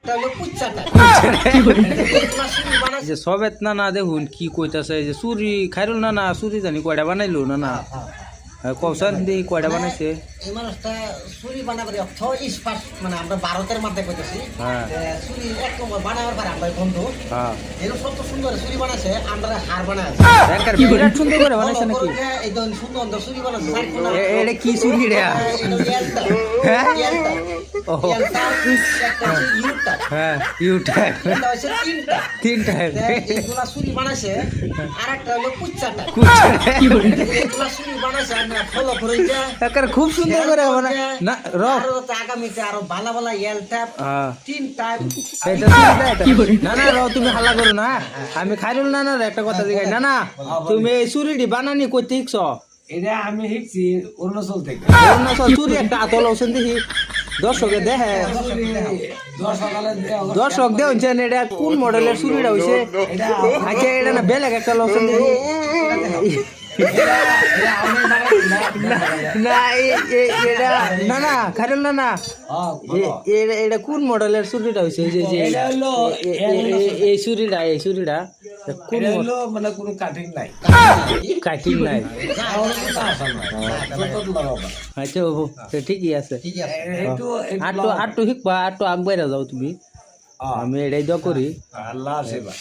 আরেকটা হলো কুচ্চাটা যে সবেত না না দেখুন কি কইতাছে যে চুরি খাইরুল না না চুরি জানি কয়টা বানাইলো না না কৌশল দেখি কয়টা বানাইছে এই মানুষটা চুরি বানাবার অর্থ ইস্পাত মানে আমরা ভারতের মধ্যে কইতেছি হ্যাঁ চুরি এক নম্বর বানাবার পর আমরা বন্ধু হ্যাঁ এরকম সব সুন্দর চুরি বানাইছে আমরা হার বানাইছি ব্যাংকার বিরাট সুন্দর করে বানাইছে নাকি এই ধরুন সুন্দর সুন্দর চুরি বানাইছে এটা কি চুরি রে হ্যাঁ ও হ্যাঁ ইউটা তিনটা এগুলা চুরি বানাইছে আর একটা হলো কুচ্চাটা এগুলা চুরি বানাইছে আমরা ফলো করে খুব সুন্দর করে মানে না র আগামীতে আরো ভালো ভালো এলট্যাপ তিনটা না না র তুমি হাল্লা করো না আমি খাইরুল না না একটা কথা জিগাই না না তুমি এই চুরিটি বানানি কইতে শিখছ এটা আমি শিখছি অরুণাচল থেকে অরুণাচল চুরি একটা আতল ওছেন দেখি দর্শকে দেখে দর্শক দেওছেন এটা কোন মডেলের চুরিটা হইছে আচ্ছা এটা না বেলেগ একটা লোছেন দেখি না এটা না না খাইরুল না না এটা কোন মডেলের চুরিটা হইছে যে যে এই চুরিটা কোন মানে কোনো কাটিং নাই কাটিং নাই আচ্ছা বাবু ঠিকই আছে আটটু শিখবা আটটু আগবাইরা যাও তুমি আমি এটাই দোয়া করি আল্লাহ আশীর্বাদ